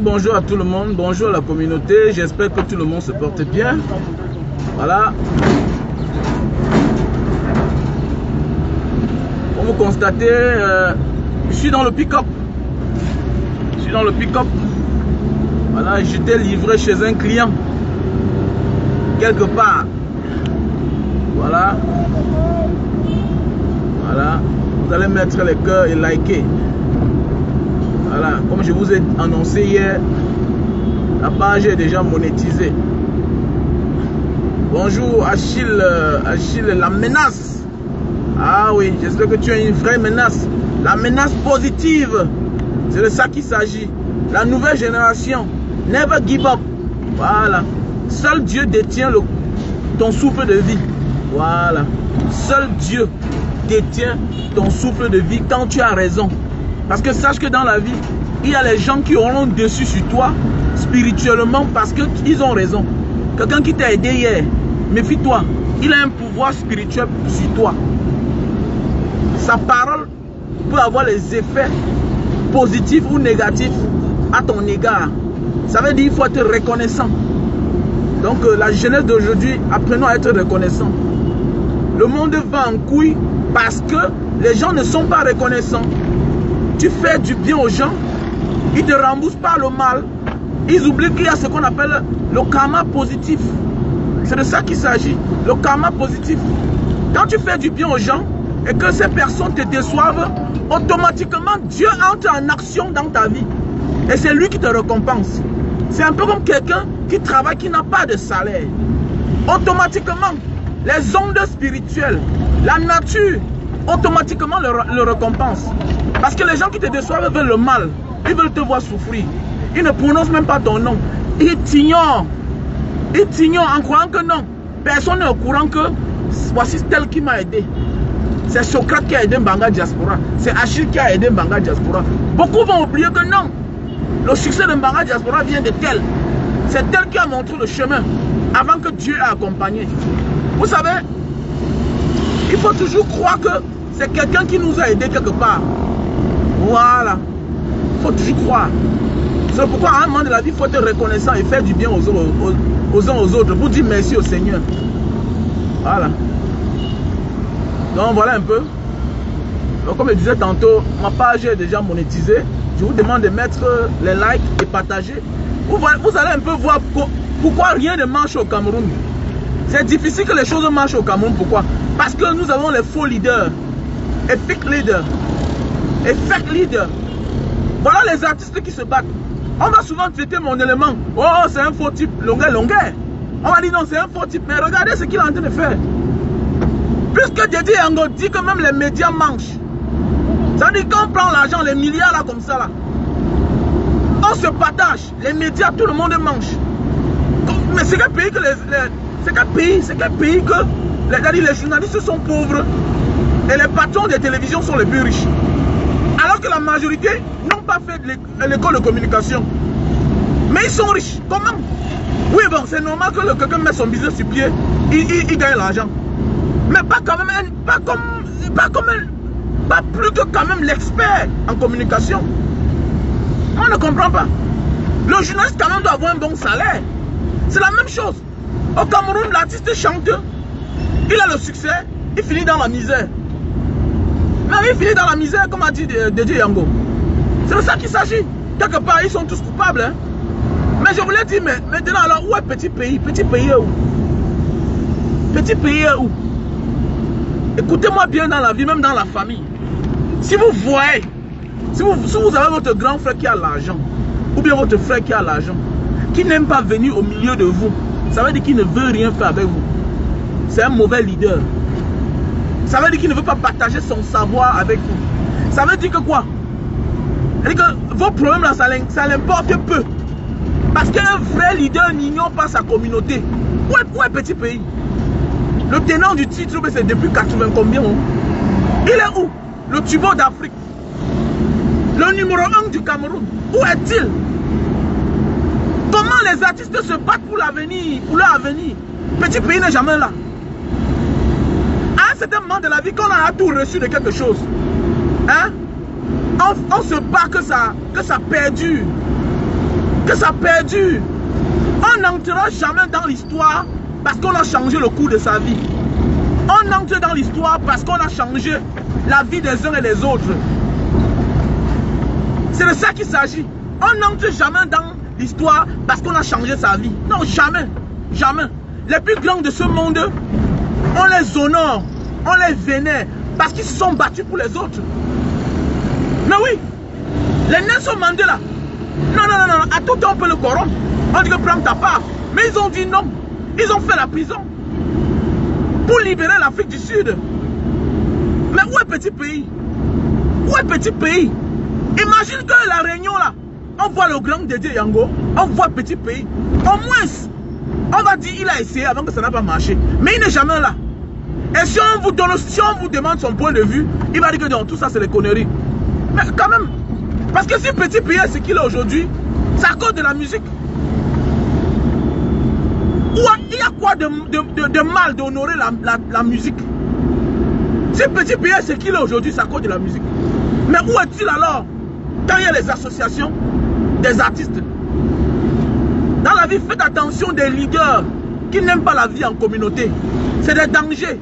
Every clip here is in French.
bonjour à tout le monde, bonjour à la communauté, j'espère que tout le monde se porte bien. Voilà. Comme vous constatez, je suis dans le pick-up. Je suis dans le pick-up. Voilà, j'étais livré chez un client. Quelque part. Voilà. Voilà. Vous allez mettre les cœurs et liker. Voilà, comme je vous ai annoncé hier, la page est déjà monétisée. Bonjour Achille, Achille, la menace. Ah oui, j'espère que tu as une vraie menace. La menace positive, c'est de ça qu'il s'agit. La nouvelle génération, never give up. Voilà, seul Dieu détient ton souffle de vie. Voilà, seul Dieu détient ton souffle de vie quand tu as raison. Parce que sache que dans la vie, il y a les gens qui auront dessus sur toi spirituellement parce qu'ils ont raison. Quelqu'un qui t'a aidé hier, méfie-toi, il a un pouvoir spirituel sur toi. Sa parole peut avoir les effets positifs ou négatifs à ton égard. Ça veut dire qu'il faut être reconnaissant. Donc la jeunesse d'aujourd'hui, apprenons à être reconnaissant. Le monde va en couille parce que les gens ne sont pas reconnaissants. Tu fais du bien aux gens, ils te remboursent par le mal. Ils oublient qu'il y a ce qu'on appelle le karma positif. C'est de ça qu'il s'agit, le karma positif. Quand tu fais du bien aux gens et que ces personnes te déçoivent, automatiquement Dieu entre en action dans ta vie. Et c'est lui qui te récompense. C'est un peu comme quelqu'un qui travaille, qui n'a pas de salaire. Automatiquement, les ondes spirituelles, la nature, automatiquement le récompense. Parce que les gens qui te déçoivent veulent le mal. Ils veulent te voir souffrir. Ils ne prononcent même pas ton nom. Ils t'ignorent. Ils t'ignorent en croyant que non. Personne n'est au courant que voici tel qui m'a aidé. C'est Socrate qui a aidé Mbanga Diaspora. C'est Achille qui a aidé Mbanga Diaspora. Beaucoup vont oublier que non. Le succès de Mbanga Diaspora vient de tel. C'est tel qui a montré le chemin avant que Dieu a accompagné. Vous savez, il faut toujours croire que c'est quelqu'un qui nous a aidés quelque part. Voilà. Il faut toujours croire. C'est pourquoi à un moment de la vie, il faut être reconnaissant et faire du bien aux uns aux autres pour dire merci au Seigneur. Voilà. Donc voilà un peu. Donc comme je disais tantôt, ma page est déjà monétisée. Je vous demande de mettre les likes et partager. Vous allez un peu voir pourquoi rien ne marche au Cameroun. C'est difficile que les choses marchent au Cameroun. Pourquoi? Parce que nous avons les faux leaders et fake leaders. Et fake leader. Voilà les artistes qui se battent. On va souvent traiter mon élément. Oh, c'est un faux type. Longueur. On va dire non, c'est un faux type. Mais regardez ce qu'il est en train de faire. Puisque Dédé Yango dit que même les médias mangent. Ça veut dire qu'on prend l'argent, les milliards là comme ça là. On se partage. Les médias, tout le monde mange. Mais c'est quel pays que c'est quel pays que les journalistes sont pauvres et les patrons des télévisions sont les plus riches. Alors que la majorité n'ont pas fait l'école de communication. Mais ils sont riches. Comment? Oui, bon, c'est normal que quelqu'un mette son business sur pied, il gagne l'argent. Mais pas quand même, pas plus que quand même l'expert en communication. On ne comprend pas. Le journaliste quand même doit avoir un bon salaire. C'est la même chose. Au Cameroun, l'artiste chante, il a le succès, il finit dans la misère. Mais il finit dans la misère, comme a dit Dédé Yango. C'est de ça qu'il s'agit. Quelque part, ils sont tous coupables. Hein? Mais je voulais dire, mais maintenant, alors, où est petit pays? Petit pays est où? Petit pays est où? Écoutez-moi bien dans la vie, même dans la famille. Si vous voyez, si vous avez votre grand frère qui a l'argent, ou bien votre frère qui a l'argent, qui n'aime pas venir au milieu de vous, ça veut dire qu'il ne veut rien faire avec vous. C'est un mauvais leader. Ça veut dire qu'il ne veut pas partager son savoir avec vous. Ça veut dire que quoi? Ça veut dire que vos problèmes là, ça l'importe peu. Parce qu'un vrai leader n'ignore pas sa communauté. Où est petit pays? Le tenant du titre, c'est depuis 80 combien? Hein? Il est où? Le tubo d'Afrique. Le numéro 1 du Cameroun. Où est-il? Comment les artistes se battent pour l'avenir, pour leur avenir? Petit pays n'est jamais là. À un certain moment de la vie, quand on a tout reçu de quelque chose, hein, on se bat que ça perdure. Que ça perdure. On n'entrera jamais dans l'histoire parce qu'on a changé le cours de sa vie. On entre dans l'histoire parce qu'on a changé la vie des uns et des autres. C'est de ça qu'il s'agit. On n'entre jamais dans l'histoire parce qu'on a changé sa vie. Non, jamais. Jamais. Les plus grands de ce monde, on les honore, on les vénère parce qu'ils se sont battus pour les autres. Mais oui, les Nelson Mandela, non, à tout temps on peut le corrompre. On dit que prends ta part. Mais ils ont dit non. Ils ont fait la prison pour libérer l'Afrique du Sud. Mais où est petit pays? Où est petit pays? Imagine que la Réunion là, on voit le grand Dédé Yango, on voit petit pays. Au moins, on va dire il a essayé avant que ça n'a pas marché. Mais il n'est jamais là. Et si on vous donne, si on vous demande son point de vue, il va dire que non, tout ça c'est des conneries. Mais quand même, parce que si petit pays est ce qu'il est aujourd'hui, c'est à cause de la musique. Il y a quoi de mal d'honorer la musique? Si petit pays est ce qu'il est aujourd'hui, c'est à cause de la musique. Mais où est-il alors quand il y a les associations des artistes? Dans la vie, faites attention des leaders qui n'aiment pas la vie en communauté. C'est des dangers.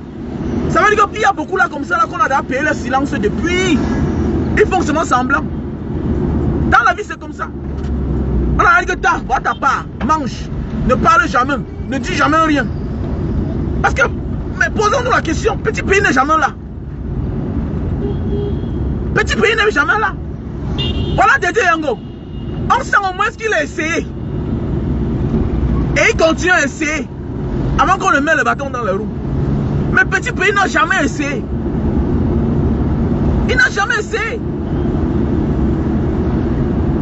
Ça veut dire qu'il y a beaucoup là comme ça, là qu'on a déjà payé le silence depuis. Ils font seulement semblant. Dans la vie, c'est comme ça. On a dit que ta part, mange, ne parle jamais, ne dis jamais rien. Parce que, mais posons-nous la question, petit pays n'est jamais là. Petit pays n'est jamais là. Voilà Dédé Yango. On sent au moins qu'il a essayé. Et il continue à essayer. Avant qu'on le mette le bâton dans les roues. Mais petit pays n'a jamais essayé. Il n'a jamais essayé.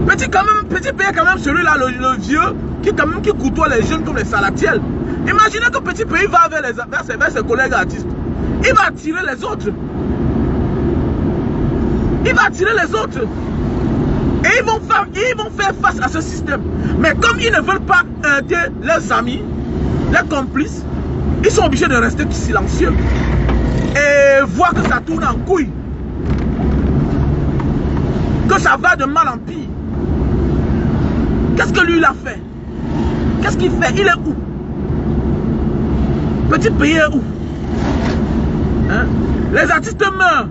Petit pays est quand même celui-là, le vieux, qui côtoie les jeunes comme les salatiels. Imaginez que petit pays va vers ses collègues artistes. Il va attirer les autres. Il va attirer les autres. Et ils vont faire face à ce système. Mais comme ils ne veulent pas aider leurs amis, leurs complices, ils sont obligés de rester silencieux. Et voir que ça tourne en couille. Que ça va de mal en pire. Qu'est-ce que lui il a fait? Qu'est-ce qu'il fait? Il est où? Petit pays est où? Hein? Les artistes meurent.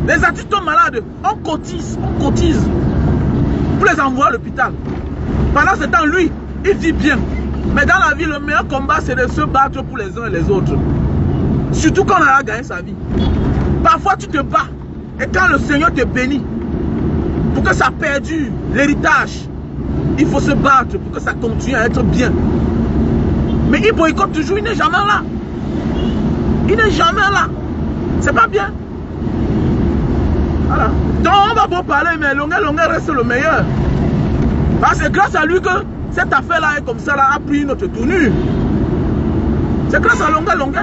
Les artistes sont malades. On cotise. Pour les envoyer à l'hôpital. Pendant ce temps, lui, il vit bien. Mais dans la vie, le meilleur combat, c'est de se battre pour les uns et les autres. Surtout quand on a gagné sa vie. Parfois, tu te bats. Et quand le Seigneur te bénit, pour que ça perdure, l'héritage, il faut se battre pour que ça continue à être bien. Mais il boycotte toujours, il n'est jamais là. Il n'est jamais là. C'est pas bien. Voilà. Donc on va beau parler, mais Longuet reste le meilleur. Parce que c'est grâce à lui que cette affaire-là est comme ça, là, a pris notre tournure. C'est grâce à Longuet.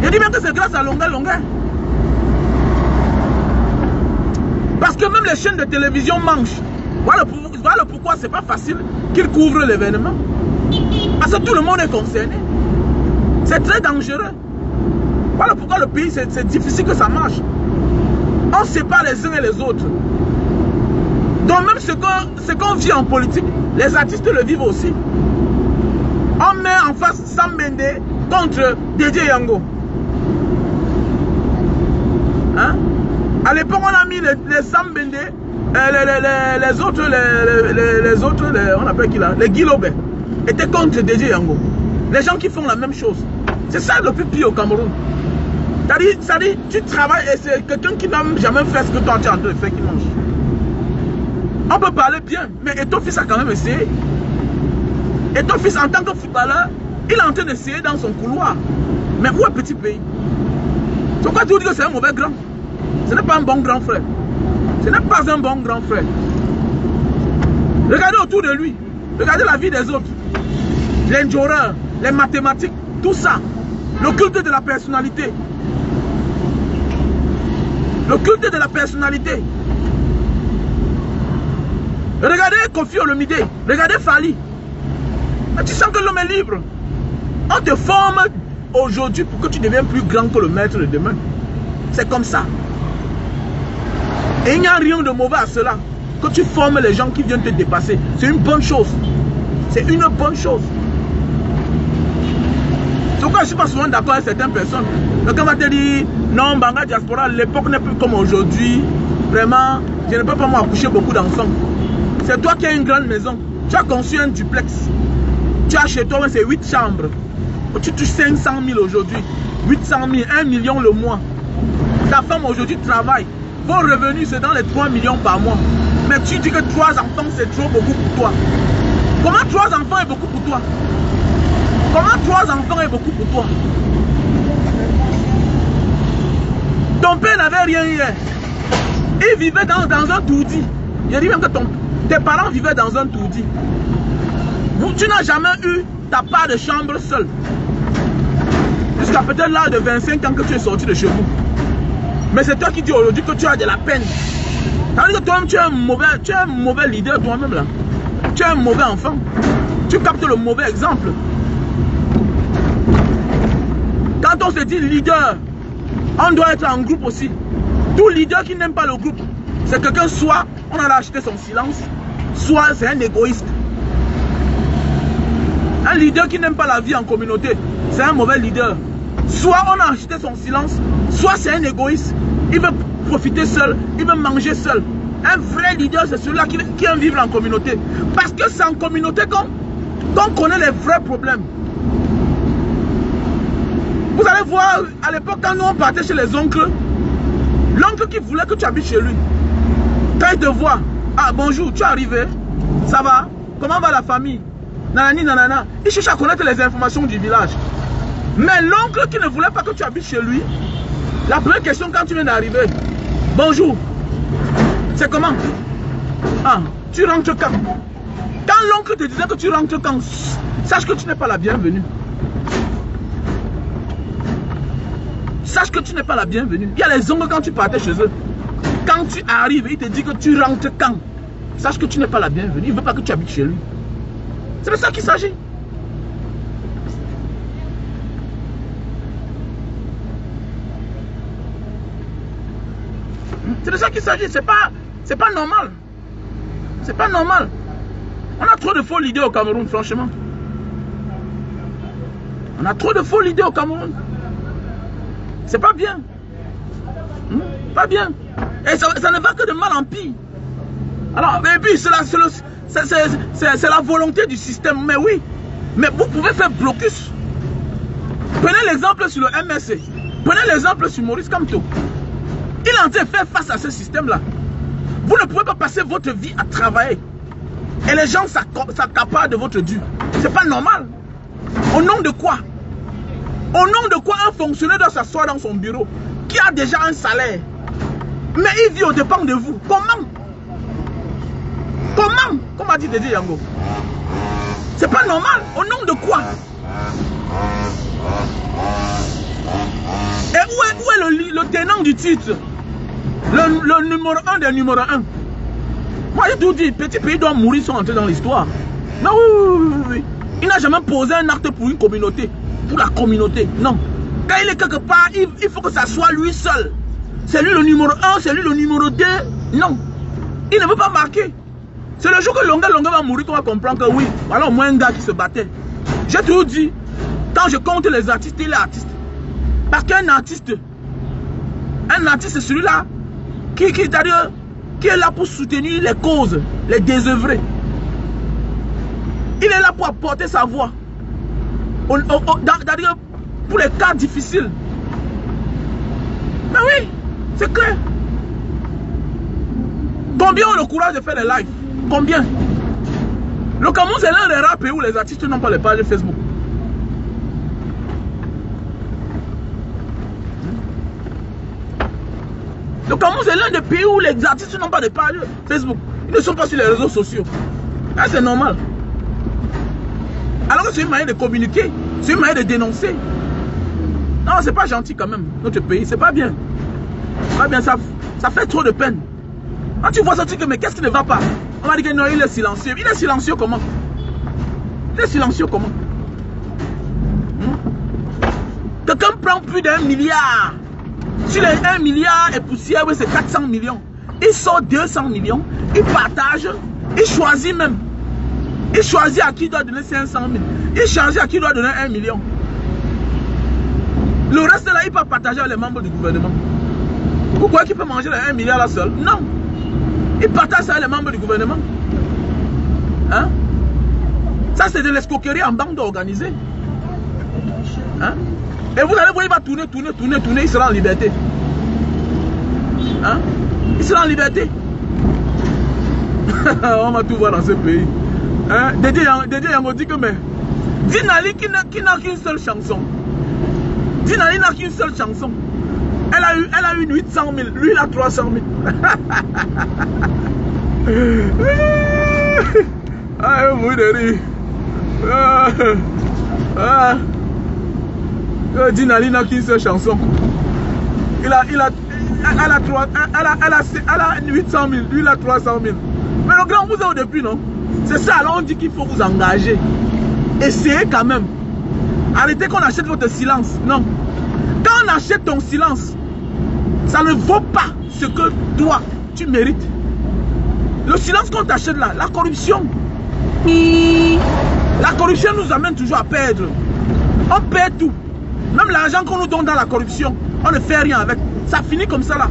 Je dis bien que c'est grâce à Longuet. Parce que même les chaînes de télévision mangent. Voilà pourquoi c'est pas facile qu'ils couvrent l'événement. Parce que tout le monde est concerné. C'est très dangereux. Voilà pourquoi le pays, c'est difficile que ça marche. On sépare les uns et les autres. Donc même ce qu'on vit en politique, les artistes le vivent aussi. On met en face Sam Bende contre Dédé Yango. Hein? À l'époque, on a mis les Sam Bende, les autres, on appelle qui là? Les Guilobé, étaient contre Dédé Yango. Les gens qui font la même chose. C'est ça le plus pire au Cameroun. C'est-à-dire, tu travailles et c'est quelqu'un qui n'a jamais fait ce que toi tu es en train de faire qui mange. On peut parler bien, mais et ton fils a quand même essayé. Et ton fils, en tant que footballeur, il est en train d'essayer dans son couloir. Mais où est petit pays? C'est pourquoi tu dis que c'est un mauvais grand? Ce n'est pas un bon grand frère. Ce n'est pas un bon grand frère. Regardez autour de lui. Regardez la vie des autres. Les njoreurs, les mathématiques, tout ça. Le culte de la personnalité. Le culte de la personnalité. Regardez Kofi Olomide. Regardez Fali. Mais tu sens que l'homme est libre. On te forme aujourd'hui pour que tu deviennes plus grand que le maître de demain. C'est comme ça. Et il n'y a rien de mauvais à cela. que tu formes les gens qui viennent te dépasser. C'est une bonne chose. C'est une bonne chose. C'est pourquoi je ne suis pas souvent d'accord avec certaines personnes. Quelqu'un va te dire, non, Banga Diaspora, l'époque n'est plus comme aujourd'hui. Vraiment, je ne peux pas m'accoucher beaucoup d'enfants. C'est toi qui as une grande maison. Tu as conçu un duplex. Tu as chez toi, c'est 8 chambres. Tu touches 500 000 aujourd'hui. 800 000, 1 million le mois. Ta femme aujourd'hui travaille. Vos revenus, c'est dans les 3 millions par mois. Mais tu dis que 3 enfants, c'est trop beaucoup pour toi. Comment 3 enfants est beaucoup pour toi? Comment 3 enfants est beaucoup pour toi? Ton père n'avait rien hier. Il vivait dans un tourdi. Je dis même que tes parents vivaient dans un tourdi. Tu n'as jamais eu ta part de chambre seule. Jusqu'à peut-être l'âge de 25 ans que tu es sorti de chez vous. Mais c'est toi qui dis aujourd'hui que tu as de la peine. Ça veut dire que toi-même tu es un mauvais leader toi-même là. Tu es un mauvais enfant. Tu captes le mauvais exemple. Quand on se dit leader, on doit être en groupe aussi. Tout leader qui n'aime pas le groupe, c'est quelqu'un, soit on a acheté son silence, soit c'est un égoïste. Un leader qui n'aime pas la vie en communauté, c'est un mauvais leader. Soit on a acheté son silence, soit c'est un égoïste. Il veut profiter seul, il veut manger seul. Un vrai leader, c'est celui-là qui aime vivre en communauté. Parce que c'est en communauté qu'on connaît les vrais problèmes. Vous allez voir, à l'époque, quand nous on partait chez les oncles, l'oncle qui voulait que tu habites chez lui, quand il te voit, ah bonjour, tu es arrivé, ça va, comment va la famille, nanani nanana, il cherche à connaître les informations du village. Mais l'oncle qui ne voulait pas que tu habites chez lui, la première question quand tu viens d'arriver, bonjour, c'est comment? Ah, tu rentres quand? Quand l'oncle te disait que tu rentres quand, sache que tu n'es pas la bienvenue. Sache que tu n'es pas la bienvenue. Il y a les oncles quand tu partais chez eux. Quand tu arrives, il te dit que tu rentres quand. Sache que tu n'es pas la bienvenue. Il ne veut pas que tu habites chez lui. C'est de ça qu'il s'agit. C'est de ça qu'il s'agit. C'est pas normal. C'est pas normal. On a trop de faux leaders au Cameroun, franchement. On a trop de faux leaders au Cameroun. C'est pas bien. Pas bien. Et ça ne va que de mal en pire. Alors, et puis, c'est la volonté du système. Mais oui, mais vous pouvez faire blocus. Prenez l'exemple sur le MSC. Prenez l'exemple sur Maurice Kamto. Il est en train de faire face à ce système-là. Vous ne pouvez pas passer votre vie à travailler. Et les gens s'accaparent de votre dû. C'est pas normal. Au nom de quoi? Au nom de quoi un fonctionnaire doit s'asseoir dans son bureau qui a déjà un salaire, mais il vit au dépend de vous? Comment? Comment? Comme a dit Dédé Yango. C'est pas normal. Au nom de quoi? Et où est le tenant du titre? Le numéro 1 des numéros 1. Moi j'ai tout dit, petit pays doit mourir sans entrer dans l'histoire. Mais oui. Il n'a jamais posé un acte pour une communauté. Pour la communauté, non. Quand il est quelque part, il faut que ça soit lui seul. C'est lui le numéro 1, c'est lui le numéro 2. Non. Il ne veut pas marquer. C'est le jour que Longa va mourir qu'on va comprendre que oui, voilà au moins un gars qui se battait. J'ai toujours dit, quand je compte les artistes, il est artiste. Parce qu'un artiste, c'est celui-là qui est là pour soutenir les causes, les désœuvrés. Il est là pour apporter sa voix. Pour les cas difficiles. Mais oui, c'est clair. Combien ont le courage de faire des lives? Combien? Le Cameroun, c'est l'un des rares pays où les artistes n'ont pas les pages Facebook. Le Cameroun, c'est l'un des pays où les artistes n'ont pas de page Facebook. Ils ne sont pas sur les réseaux sociaux. Là, c'est normal. Alors que c'est une manière de communiquer, c'est une manière de dénoncer. Non, c'est pas gentil quand même, notre pays, c'est pas bien. C'est pas bien, ça fait trop de peine. Quand tu vois ça, tu dis, mais qu'est-ce qui ne va pas? On va dire que non, il est silencieux. Il est silencieux comment? Il est silencieux comment? Quelqu'un prend plus d'1 milliard. Si les 1 milliard est poussière, oui, c'est 400 millions. Il sort 200 millions, il partage, il choisit même. Il choisit à qui il doit donner 500 000. Il choisit à qui il doit donner 1 million. Le reste là, il peut partager avec les membres du gouvernement. Vous croyez qu'il peut manger les 1 milliard là seul? Non. Il partage ça avec les membres du gouvernement. Hein? Ça, c'est de l'escroquerie en bande organisée. Hein? Et vous allez voir, il va tourner, il sera en liberté. Hein? Il sera en liberté. On va tout voir dans ce pays. Hein? Dédé Yango dit que mais Dinali qui n'a qu'une seule chanson. Dinali n'a qu'une seule chanson. Elle a eu 800 000. Lui, il a 300 000. Ah, oui, de rire. Dinali n'a qu'une seule chanson. Elle a 800 000. Lui, il a 300 000. Mais le grand, vous êtes au début, non? C'est ça, alors on dit qu'il faut vous engager. Essayez quand même. Arrêtez qu'on achète votre silence. Non. Quand on achète ton silence, ça ne vaut pas ce que toi, tu mérites. Le silence qu'on t'achète là, la corruption. La corruption nous amène toujours à perdre. On perd tout. Même l'argent qu'on nous donne dans la corruption, on ne fait rien avec. Ça finit comme ça là.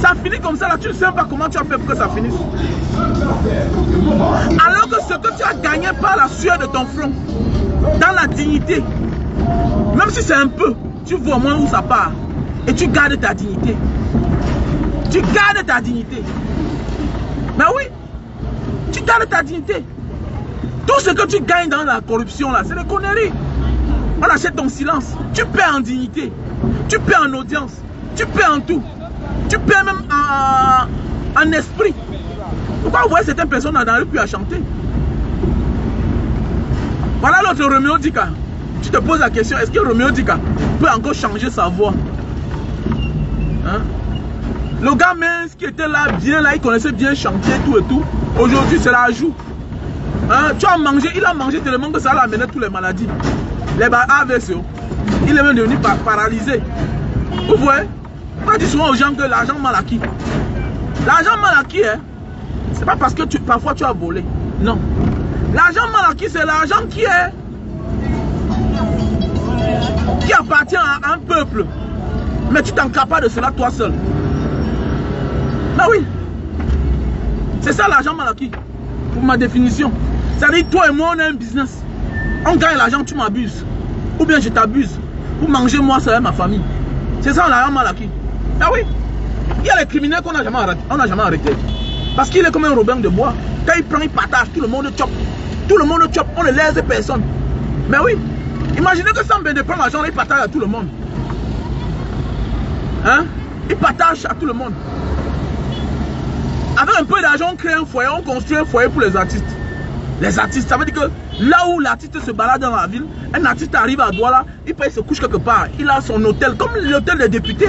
Ça finit comme ça là, tu ne sais pas comment tu as fait pour que ça finisse. Alors que ce que tu as gagné par la sueur de ton front, dans la dignité, même si c'est un peu, tu vois au moins où ça part. Et tu gardes ta dignité. Tu gardes ta dignité. Mais oui, tu gardes ta dignité. Tout ce que tu gagnes dans la corruption là, c'est des conneries. On achète ton silence. Tu perds en dignité. Tu perds en audience. Tu perds en tout. Tu perds même en esprit. Pourquoi vous voyez certaines personnes n'arrivent plus à chanter? Voilà l'autre Roméo Dika. Tu te poses la question, est-ce que Roméo Dika peut encore changer sa voix? Hein? Le gars mince qui était là, bien là, il connaissait bien chanter tout et tout. Aujourd'hui, c'est la joue. Hein? Tu as mangé, il a mangé tellement que ça l'a amené toutes les maladies. Les AVC. Il est même devenu paralysé. Vous voyez? On dit souvent aux gens que l'argent mal acquis. L'argent mal acquis, hein, c'est pas parce que parfois tu as volé. Non. L'argent mal acquis, c'est l'argent qui appartient à un peuple. Mais tu t'en capes pas de cela toi seul. Ben oui. C'est ça l'argent mal acquis. Pour ma définition. C'est-à-dire toi et moi on a un business. On gagne l'argent, tu m'abuses. Ou bien je t'abuse. Pour manger moi seul et ma famille. C'est ça l'argent mal acquis. Ah oui. Il y a les criminels qu'on n'a jamais arrêté. Parce qu'il est comme un Robin de bois. Quand il prend, il partage, tout le monde chope. Tout le monde chope, on ne laisse personne. Mais oui. Imaginez que Sam Bende prend l'argent, il partage à tout le monde. Hein? Il partage à tout le monde. Avec un peu d'argent, on crée un foyer, on construit un foyer pour les artistes. Les artistes, ça veut dire que là où l'artiste se balade dans la ville, un artiste arrive à Douala, il peut se couche quelque part. Il a son hôtel, comme l'hôtel des députés.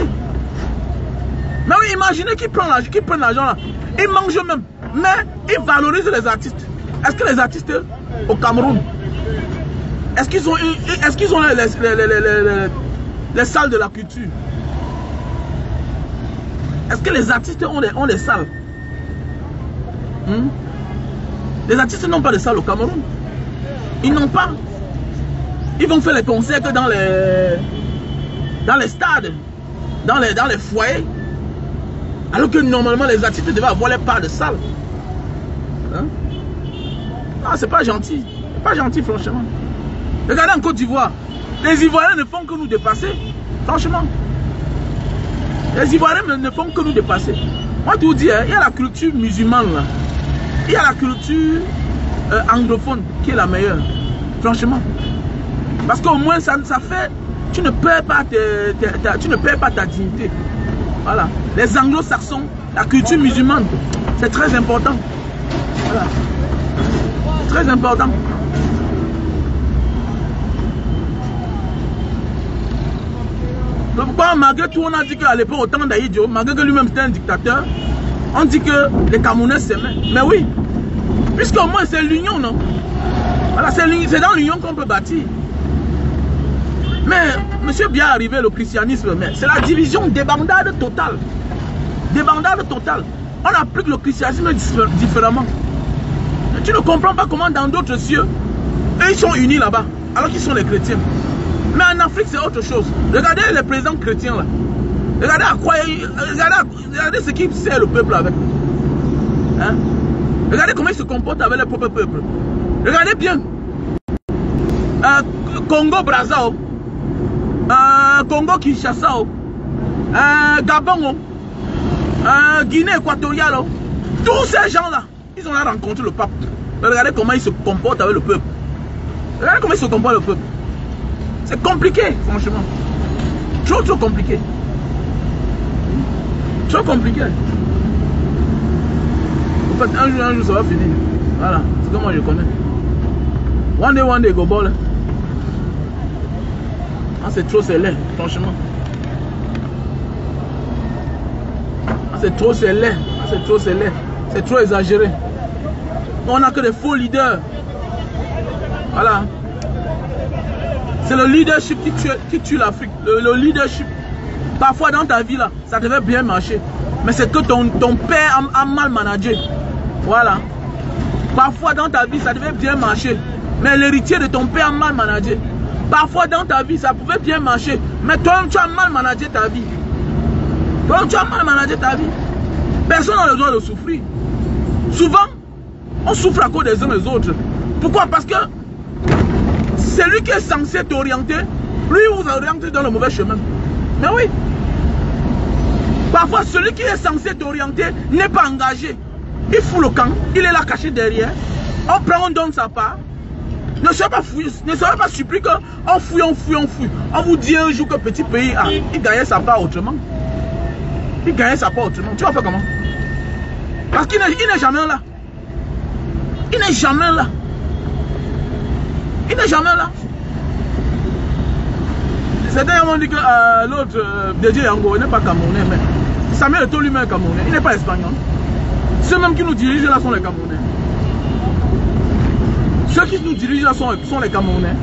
Mais oui, imaginez qu'ils prennent l'argent là. Ils mangent même. Mais ils valorisent les artistes. Est-ce que les artistes au Cameroun, est-ce qu'ils ont les salles de la culture? Est-ce que les artistes ont des salles? Les artistes n'ont pas de salles au Cameroun. Ils n'ont pas. Ils vont faire les concerts que dans les stades, dans les foyers. Alors que normalement les artistes devaient avoir les parts de salles. Hein? Ah, c'est pas gentil. C'est pas gentil, franchement. Regardez en Côte d'Ivoire. Les Ivoiriens ne font que nous dépasser. Franchement. Les Ivoiriens ne font que nous dépasser. Moi, je vous dis, il y a la culture musulmane là. Il y a la culture anglophone qui est la meilleure. Franchement. Parce qu'au moins, ça fait. Tu ne perds pas ta dignité. Voilà. Les anglo-saxons, la culture musulmane, c'est très important. Voilà. Très important. Donc, malgré tout, on a dit qu'à l'époque, au temps d'Aïdio, malgré que lui-même c'était un dictateur, on dit que les Camerounais s'aimaient. Mais oui, puisqu'au moins c'est l'union, non? Voilà, c'est dans l'union qu'on peut bâtir. Mais, monsieur, bien arrivé le christianisme, mais c'est la division, débandade totale. Débandade totale. On applique le christianisme différemment. Et tu ne comprends pas comment dans d'autres cieux, eux, ils sont unis là-bas, alors qu'ils sont les chrétiens. Mais en Afrique, c'est autre chose. Regardez les présidents chrétiens là. Regardez à quoi, regardez ce qu'ils sert le peuple avec. Hein? Regardez comment ils se comportent avec le propre peuple. Regardez bien. Congo Brazzaville, Congo Kinshasa, Gabon, Guinée équatoriale, tous ces gens-là, ils ont là rencontré le pape. Regardez comment ils se comportent avec le peuple. Regardez comment ils se comportent avec le peuple. C'est compliqué, franchement. Trop compliqué. Trop compliqué. En fait, un jour ça va finir. Voilà, c'est comme moi je connais. One day go ball. Ah, c'est trop, c'est laid, franchement. Ah, c'est trop, c'est laid. Ah, c'est trop, c'est laid. C'est trop exagéré. On n'a que des faux leaders. Voilà. C'est le leadership qui tue l'Afrique. Le leadership. Parfois dans ta vie là, ça devait bien marcher. Mais c'est que ton père a mal managé. Voilà. Parfois dans ta vie, ça devait bien marcher. Mais l'héritier de ton père a mal managé. Parfois dans ta vie, ça pouvait bien marcher. Mais toi, tu as mal managé ta vie. Toi, tu as mal managé ta vie. Personne n'a le droit de souffrir. Souvent, on souffre à cause des uns et des autres. Pourquoi? Parce que celui qui est censé t'orienter, lui vous oriente dans le mauvais chemin. Mais oui. Parfois, celui qui est censé t'orienter n'est pas engagé. Il fout le camp, il est là caché derrière. On prend, on donne sa part. Ne soyez pas fouillé, ne soyez pas surpris qu'on fouille, on fouille, on fouille. On vous dit un jour que petit pays, il gagnait sa part autrement. Il gagnait sa part autrement. Tu vas faire comment? Parce qu'il n'est jamais là. Il n'est jamais là. Il n'est jamais là. Certains m'ont dit que l'autre, DJ Yango, n'est pas camerounais, mais Samuel Eto'o lui-même est camerounais. Il n'est pas espagnol. Ceux même qui nous dirigent là sont les Camerounais. Ceux qui nous dirigent là sont les Camerounais.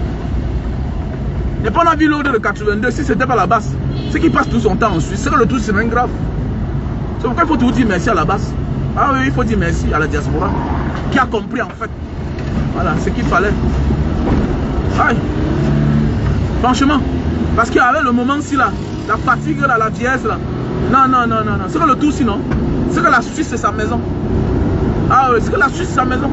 Et pendant la ville de 82, si c'était pas la basse, c'est qu'il passe tout son temps en Suisse. C'est que le tout c'est même grave. C'est pourquoi il faut toujours dire merci à la basse. Ah oui, il faut dire merci à la diaspora qui a compris en fait. Voilà, ce qu'il fallait. Aïe. Franchement, parce qu'avec le moment-ci là, la fatigue là, la vieillesse là, non. C'est que le tout sinon, c'est que la Suisse c'est sa maison. Ah oui, c'est que la Suisse c'est sa maison.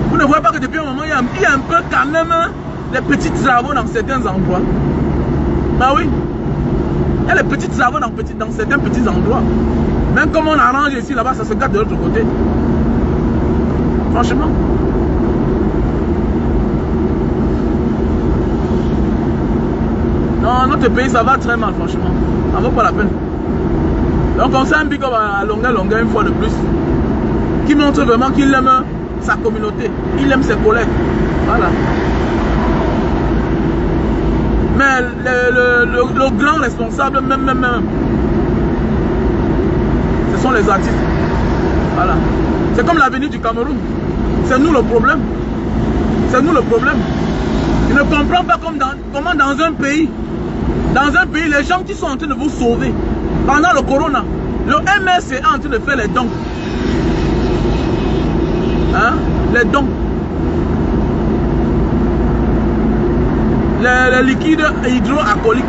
Vous ne voyez pas que depuis un moment, il y a un peu quand même des petits travaux dans certains endroits. Bah oui. Il y a les petits travaux dans certains petits endroits. Même comme on arrange ici, là-bas, ça se gâte de l'autre côté. Franchement. Non, notre pays, ça va très mal, franchement. Ça ne vaut pas la peine. Donc on s'est un big up à longueur une fois de plus. Qui montre vraiment qu'il aime sa communauté. Il aime ses collègues. Voilà. Mais le grand responsable, même, ce sont les artistes. Voilà. C'est comme l'avenir du Cameroun. C'est nous le problème. C'est nous le problème. Je ne comprends pas comment dans un pays, les gens qui sont en train de vous sauver, pendant le corona, le MS est en train de faire les dons. Hein? Les dons. Les liquides hydroalcooliques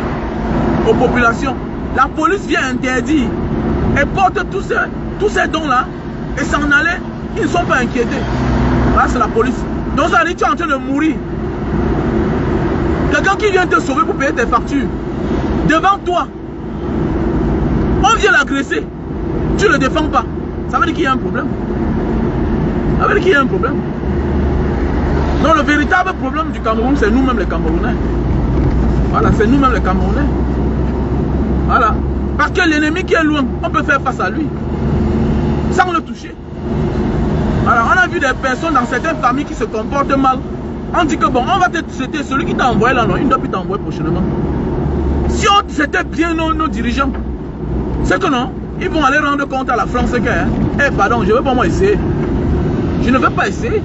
aux populations. La police vient interdire et porte tous ces dons-là et s'en aller. Ils ne sont pas inquiétés. Là, c'est la police. Donc, ça dit que tu es en train de mourir. Quelqu'un qui vient te sauver pour payer tes factures. Devant toi. On vient l'agresser. Tu ne le défends pas. Ça veut dire qu'il y a un problème. Ça veut dire qu'il y a un problème. Non, le véritable problème du Cameroun, c'est nous-mêmes les Camerounais. Voilà, c'est nous-mêmes les Camerounais. Voilà. Parce que l'ennemi qui est loin, on peut faire face à lui. Sans le toucher. Alors, on a vu des personnes dans certaines familles qui se comportent mal. On dit que bon, on va te traiter celui qui t'a envoyé là, non, il ne doit plus t'envoyer prochainement. Si on traitait bien nos dirigeants, c'est que non, ils vont aller rendre compte à la France que, pardon, je ne veux pas moi essayer. Je ne veux pas essayer.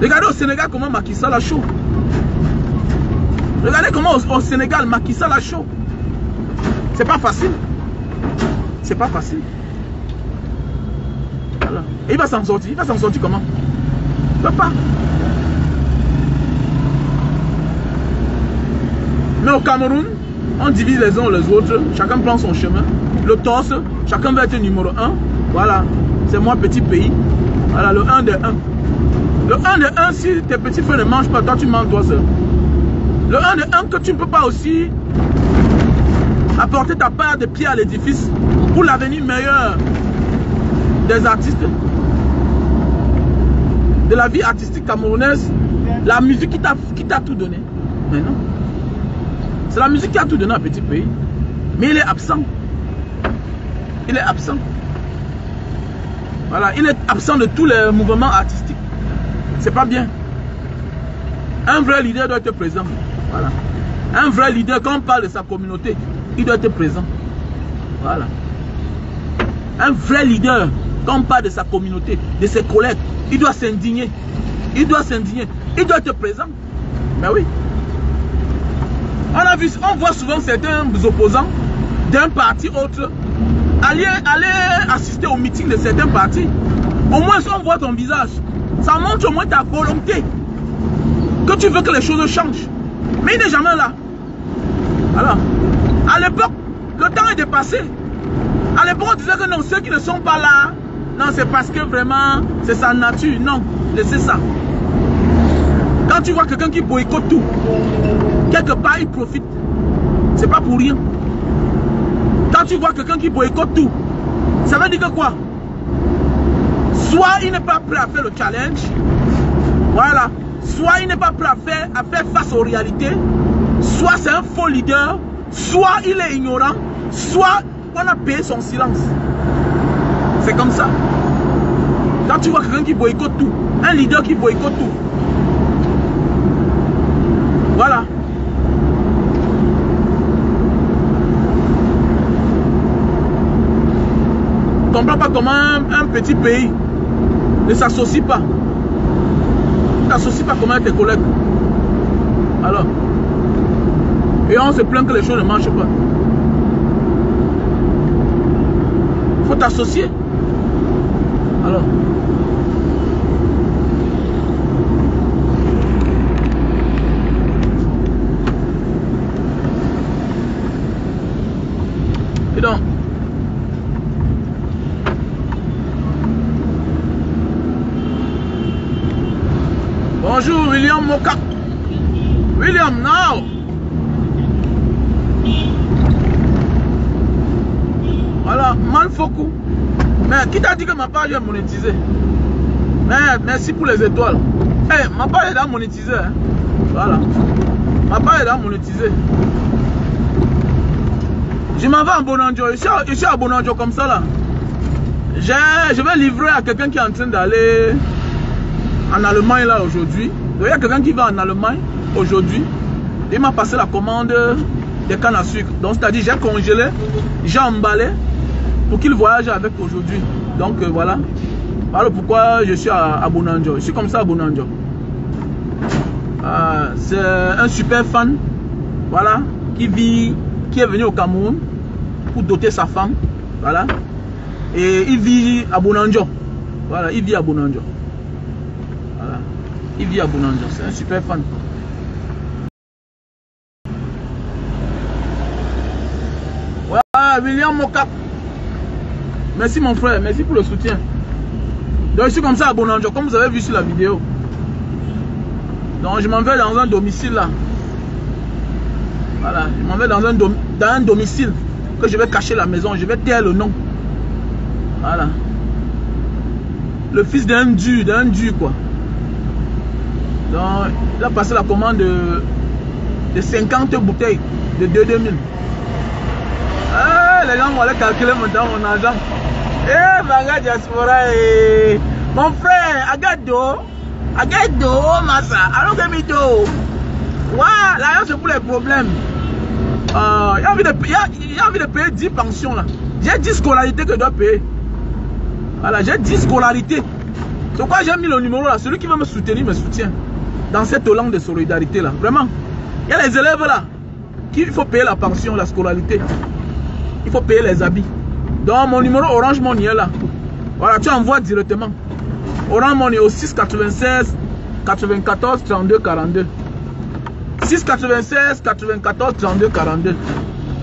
Regardez au Sénégal comment Macky Sall a chaud. Regardez comment au Sénégal Macky Sall a chaud. C'est pas facile. C'est pas facile. Voilà. Et il va s'en sortir. Il va s'en sortir comment? Il ne peut pas. Mais au Cameroun, on divise les uns les autres. Chacun prend son chemin. Le torse, chacun va être numéro 1. Voilà. C'est moi, petit pays. Voilà, le 1 de 1. Le 1 de 1, si tes petits frères ne mangent pas, toi tu manges toi seul. Le 1 de 1 que tu ne peux pas aussi apporter ta part de pied à l'édifice pour l'avenir meilleur des artistes, de la vie artistique camerounaise, la musique qui t'a tout donné. Mais non. C'est la musique qui a tout donné à petit pays. Mais il est absent. Il est absent. Voilà, il est absent de tous les mouvements artistiques. C'est pas bien. Un vrai leader doit être présent. Voilà. Un vrai leader, quand on parle de sa communauté, il doit être présent. Voilà. Un vrai leader, quand on parle de sa communauté, de ses collègues, il doit s'indigner. Il doit s'indigner. Il doit être présent. Mais oui. On voit souvent certains opposants d'un parti autre aller assister au meeting de certains partis. Au moins, on voit ton visage. Ça montre au moins ta volonté. Que tu veux que les choses changent. Mais il n'est jamais là. Alors, à l'époque, le temps est dépassé. À l'époque, on disait que non, ceux qui ne sont pas là, non, c'est parce que vraiment, c'est sa nature. Non, laissez ça. Quand tu vois quelqu'un qui boycotte tout, quelque part, il profite. C'est pas pour rien. Quand tu vois quelqu'un qui boycotte tout, ça veut dire que quoi? Soit il n'est pas prêt à faire le challenge, voilà. Soit il n'est pas prêt à faire face aux réalités, soit c'est un faux leader, soit il est ignorant, soit on a payé son silence. C'est comme ça. Quand tu vois quelqu'un qui boycotte tout, un leader qui boycotte tout, voilà. Je ne comprends pas comment un petit pays ne s'associe pas. Ne s'associe pas comme tes collègues. Alors. Et on se plaint que les choses ne marchent pas. Il faut t'associer. Alors. Et donc. Bonjour William Moka. William, now. Voilà, Manfoku. Mais qui t'a dit que ma page est monétisée? Mais merci pour les étoiles. Hey, ma page est déjà monétisée. Hein? Voilà. Ma page est déjà monétisée. Je m'en vais à Bonanjo. Je suis à Bonanjo comme ça là. Je vais livrer à quelqu'un qui est en train d'aller en Allemagne là aujourd'hui. Il y a quelqu'un qui va en Allemagne aujourd'hui. Il m'a passé la commande des cannes à sucre. Donc c'est-à-dire j'ai congelé, j'ai emballé pour qu'il voyage avec aujourd'hui. Donc voilà. Voilà pourquoi je suis à Bonanjo. Je suis comme ça à Bonanjo. C'est un super fan. Voilà. Qui est venu au Cameroun pour doter sa femme. Voilà. Et il vit à Bonanjo. Voilà, il vit à Bonanjo. Voilà. Il vit à Bonanjo. C'est un super fan. Voilà, William Mokap. Merci mon frère, merci pour le soutien. Donc je suis comme ça à Bonanjo, comme vous avez vu sur la vidéo. Donc je m'en vais dans un domicile là. Voilà, je m'en vais dans un domicile que je vais cacher la maison, je vais taire le nom. Voilà. Le fils d'un dur quoi. Donc il a passé la commande de 50 bouteilles de 2000. Ah, les gens vont aller calculer maintenant mon argent. Eh, Banga Diaspora, mon frère, Agado, Massa, allons que mi do. Waouh, là, c'est pour les problèmes. Il y a envie de payer 10 pensions là. J'ai 10 scolarités que je dois payer. Voilà, j'ai 10 scolarités. C'est pourquoi j'ai mis le numéro là. Celui qui va me soutenir me soutient. Dans cette langue de solidarité là. Vraiment. Il y a les élèves là. Il faut payer la pension, la scolarité. Il faut payer les habits. Donc mon numéro Orange Money est là. Voilà, tu envoies directement. Orange Money au 696 94 32 42. 696 94 32 42.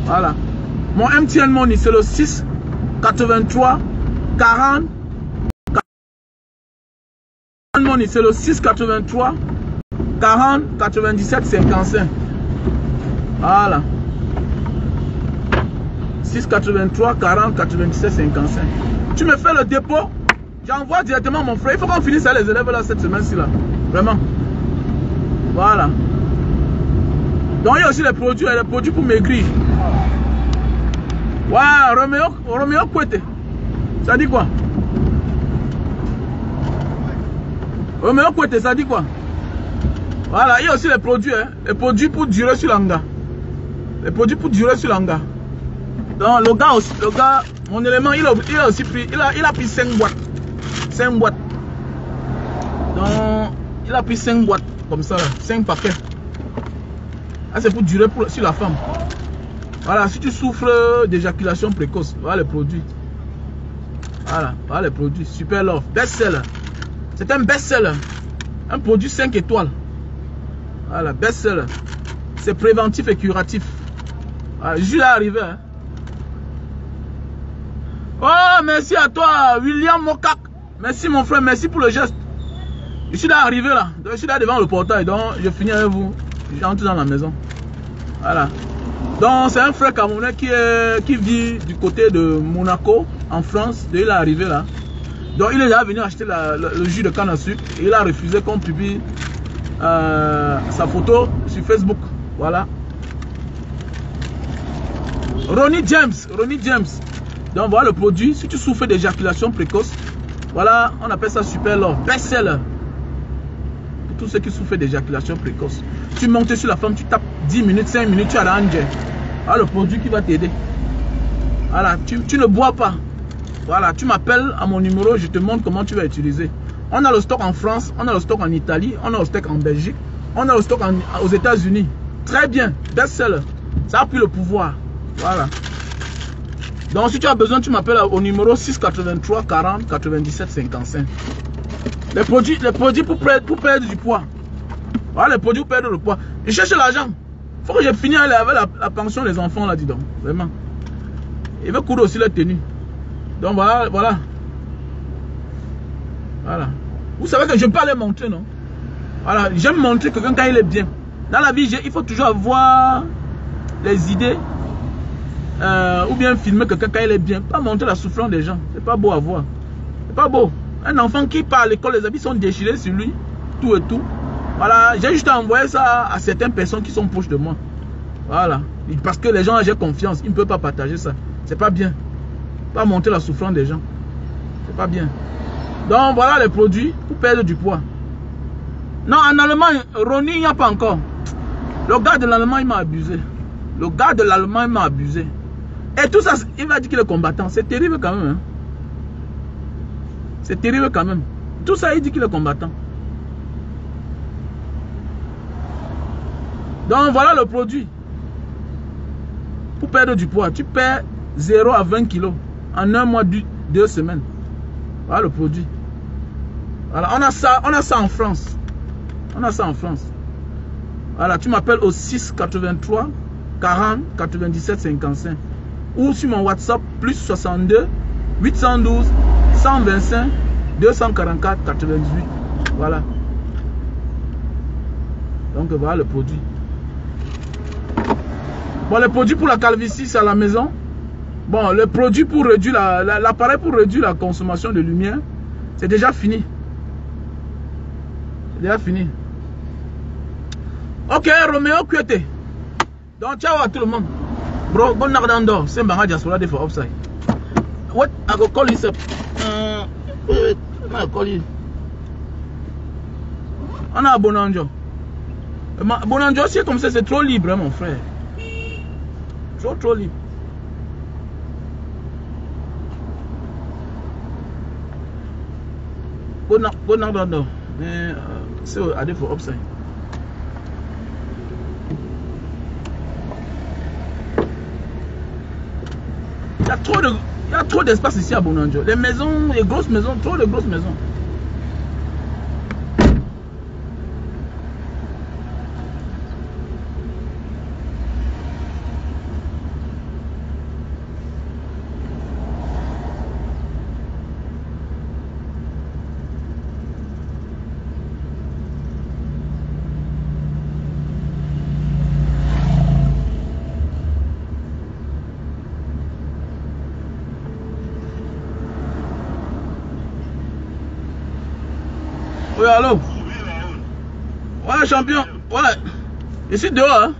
Voilà. Mon MTN Money c'est le 6 83 40. Money c'est le 6 83 40 97 55. Voilà. 683 40 97 55. Tu me fais le dépôt, j'envoie directement mon frère. Il faut qu'on finisse avec les élèves là cette semaine-ci là. Vraiment. Voilà. Donc il y a aussi les produits pour maigrir. Ouais, Roméo Kouete. Ça dit quoi? Roméo Kouete, ça dit quoi? Voilà, il y a aussi les produits, hein, les produits pour durer sur l'anga. Les produits pour durer sur l'anga. Donc le gars, mon élément, il a aussi pris, il a pris 5 boîtes. 5 boîtes. Donc, il a pris 5 boîtes, comme ça, là, 5 paquets. Ah, c'est pour durer sur la femme. Voilà, si tu souffres d'éjaculation précoce, voilà les produits. Voilà les produits. Super Love, best-seller. C'est un best-seller. Un produit 5 étoiles. Voilà, best-seller. C'est préventif et curatif. Voilà, je suis là arrivé. Hein. Oh, merci à toi, William Mokak. Merci mon frère, merci pour le geste. Je suis là arrivé là. Donc, je suis là devant le portail. Donc, je finis avec vous. J'entre dans la maison. Voilà. Donc, c'est un frère camerounais qui vit du côté de Monaco, en France. Donc, il est arrivé là. Donc, il est déjà venu acheter le jus de canne à sucre. Et il a refusé qu'on publie sa photo sur Facebook. Voilà. Ronnie James. Donc, voilà le produit. Si tu souffres d'éjaculation précoce, voilà, on appelle ça Super Love. Best-seller. Pour tous ceux qui souffrent d'éjaculation précoce. Tu montes sur la femme, tu tapes 10 minutes, 5 minutes, tu as l'angel. Voilà le produit qui va t'aider. Voilà, tu ne bois pas. Voilà, tu m'appelles à mon numéro, je te montre comment tu vas utiliser. On a le stock en France, on a le stock en Italie, on a le stock en Belgique, on a le stock aux États-Unis. Très bien, best-seller. Ça a pris le pouvoir. Voilà. Donc si tu as besoin, tu m'appelles au numéro 683 40 97 55. Les produits pour perdre du poids. Voilà les produits pour perdre le poids. Je cherche l'argent. Il faut que je finisse avec la pension des enfants là, dis donc. Vraiment. Il veut coudre aussi la tenue. Donc voilà. Vous savez que je peux pas les montrer, non? Voilà, j'aime montrer quelqu'un quand il est bien. Dans la vie, il faut toujours avoir les idées. Ou bien filmer quelqu'un quand il est bien. Pas montrer la souffrance des gens. C'est pas beau à voir. C'est pas beau. Un enfant qui part à l'école, les habits sont déchirés sur lui. Tout et tout. Voilà, j'ai juste envoyé ça à certaines personnes qui sont proches de moi. Voilà. Parce que les gens, j'ai confiance. Ils ne peuvent pas partager ça. C'est pas bien. Pas montrer la souffrance des gens. C'est pas bien. Donc voilà les produits pour perdre du poids. Non, en Allemagne, Ronnie, il n'y a pas encore. Le gars de l'Allemagne m'a abusé. Le gars de l'Allemagne m'a abusé. Et tout ça, il va dire qu'il est combattant. C'est terrible quand même. Hein? C'est terrible quand même. Tout ça, il dit qu'il est combattant. Donc voilà le produit. Pour perdre du poids, tu perds 0 à 20 kilos en un mois, 2 semaines. Voilà le produit. Voilà, on a ça en France. On a ça en France. Voilà, tu m'appelles au 6 83 40 97 55. Ou sur mon WhatsApp, plus 62 812 125 244 98. Voilà. Donc voilà le produit. Bon, le produit pour la calvitie, c'est à la maison. Bon, le produit pour réduire l'appareil pour réduire la consommation de lumière, c'est déjà fini. C'est déjà fini. Ok, Roméo Kouete. Donc, ciao à tout le monde. Bro, bon nardando. C'est Mbanga Diaspora de for offside. What? I go call you up. Wait, I call you. On a Bonanjo. Bonanjo, c'est comme ça, c'est trop libre, hein, mon frère. Trop libre. Non. C'est à défaut obscène. Il y a trop d'espace ici à Bonanjo. Les maisons, les grosses maisons, trop de grosses maisons. Oui, allô? Ouais, champion. Ouais. Je suis dehors, hein.